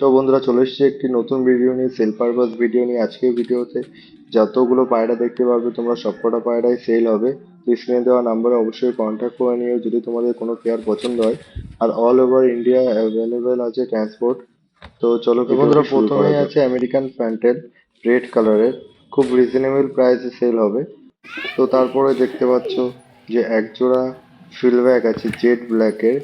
তো বন্ধুরা চলে এসেছি একটি নতুন ভিডিও নিয়ে, সেল পারপাস ভিডিও নিয়ে। আজকের ভিডিওতে যতগুলো পায়রা দেখতে পারবে তোমরা সবকটা পায়রাই সেল হবে। তো স্ক্রিনে দেওয়া নাম্বারে অবশ্যই কন্ট্যাক্ট করে নিও যদি তোমাদের কোনো পেয়ার পছন্দ হয়। আর অল ওভার ইন্ডিয়া অ্যাভেলেবেল আছে ট্রান্সপোর্ট। তো চলো বন্ধুরা, প্রথমেই আছে আমেরিকান ফ্যান্টেল রেড কালারের, খুব রিজনেবল প্রাইসে সেল হবে। তো তারপরে দেখতে পাচ্ছ যে একজোড়া ফিলব্যাক আছে জেড ব্ল্যাকের,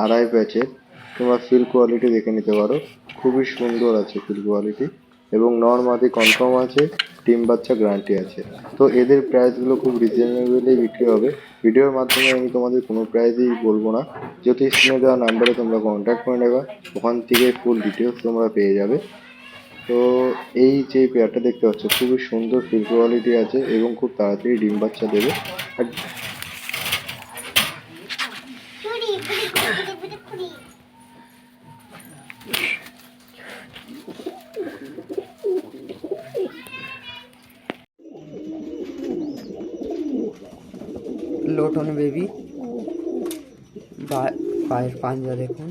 আড়াই প্যাচের। তোমরা ফিল কোয়ালিটি দেখে নিতে পারো, খুবই সুন্দর আছে ফিল কোয়ালিটি, এবং নর্মাদি কনফার্ম আছে, ডিম বাচ্চা গ্যারান্টি আছে। তো এদের প্রাইসগুলো খুব রিজনেবলই বিক্রি হবে। ভিডিওর মাধ্যমে আমি তোমাদের কোনো প্রাইসই বলবো না, যেহেতু স্ক্রিনে দেওয়া নাম্বারে তোমরা কন্ট্যাক্ট করে নেবা, ওখান থেকে ফুল ডিটেলস তোমরা পেয়ে যাবে। তো এই যে পেয়ারটা দেখতে পাচ্ছ খুবই সুন্দর ফিল কোয়ালিটি আছে এবং খুব তাড়াতাড়ি ডিম বাচ্চা দেবে। আর লোটন বেবি পায়ের পাঞ্জা দেখুন।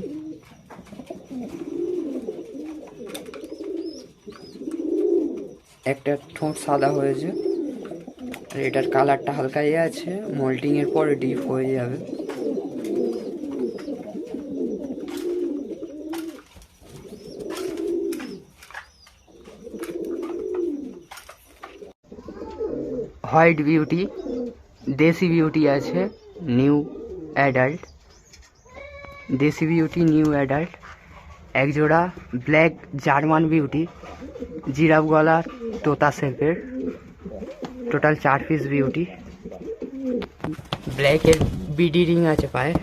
একটা ঠোঁট সাদা হয়েছে, আর এটার কালারটা হালকা আছে, মোল্টিং এর পর ডিপ হয়ে যাবে। হোয়াইট বিউটি, দেশি বিউটি আছে, নিউ অ্যাডাল্ট, দেশি বিউটি নিউ অ্যাডাল্ট। একজোড়া ব্ল্যাক জার্মান বিউটি, জিরাফ গলার তোতা শেপের, টোটাল 4 পিস বিউটি। ব্ল্যাকের বিডি রিং আছে পায়ে।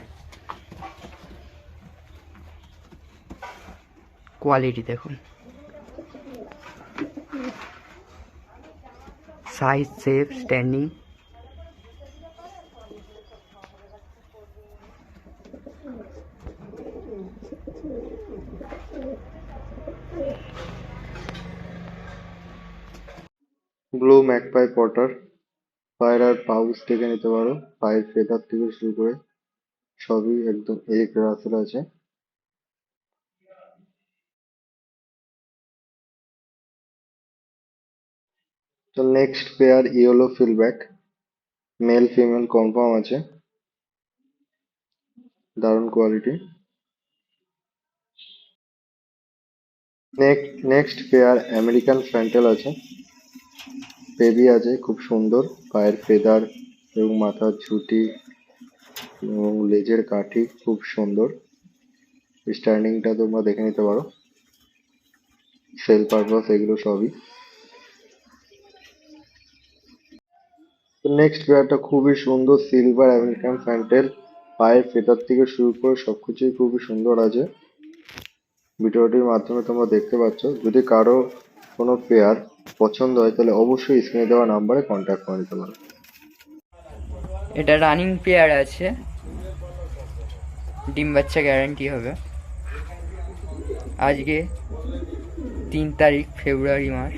কোয়ালিটি দেখুন, size, shape, standing. Blue magpie Potter, পায়রার পাউচ দেখে নিতে পারো, পায়ের ফেদার থেকে শুরু করে সবই একদম এ ক্লাসের আছে। তো next pair yellow frillback, male female confirm আছে, দারুণ quality. Next pair American fantail আছে, বেবি আছে, খুব সুন্দর পায়ের ফেদার এবং মাথার ঝুঁটি এবং লেজের কাঠি খুব সুন্দর। স্ট্যান্ডিংটা তোমরা দেখে নিতে পারো, সেল পারপাস এগুলো সবই। তো নেক্সট পেয়ারটা খুবই সুন্দর, সিলভার আমেরিকান ফ্যান্টেল, পায়ের ফেদার থেকে শুরু করে সবকিছুই খুবই সুন্দর আছে। ভিডিওটির মাধ্যমে তোমরা দেখতে পাচ্ছ। যদি কারো কোনো পেয়ার পছন্দ হয় তাহলে অবশ্যই স্ক্রিনে দেওয়া নাম্বারে কন্ট্যাক্ট করে নিতে পারো। এটা রানিং পেয়ার আছে, ডিম বাচ্চা গ্যারান্টি হবে। আজকে 3 তারিখ ফেব্রুয়ারি মাস।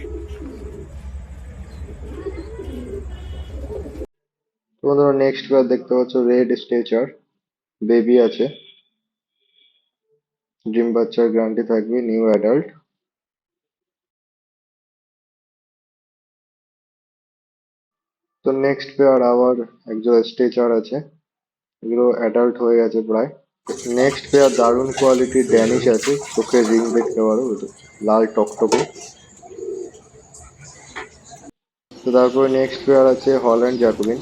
তোমরা নেক্সট পেয়ার দেখতে পাচ্ছ রেড স্টেচার, বেবি আছে, ডিম বাচ্চার গ্যারান্টি থাকবে, নিউ অ্যাডাল্ট। তো নেক্সট পেয়ার আবার একজন স্টেচার আছে, এগুলো অ্যাডাল্ট হয়ে গেছে প্রায়। নেক্সট পেয়ার দারুণ কোয়ালিটির ড্যানিশ আছে, চোখের রিং দেখতে পারো, লাল টকটকে। তো তারপরে নেক্সট পেয়ার আছে হল্যান্ড জ্যাকোবিন,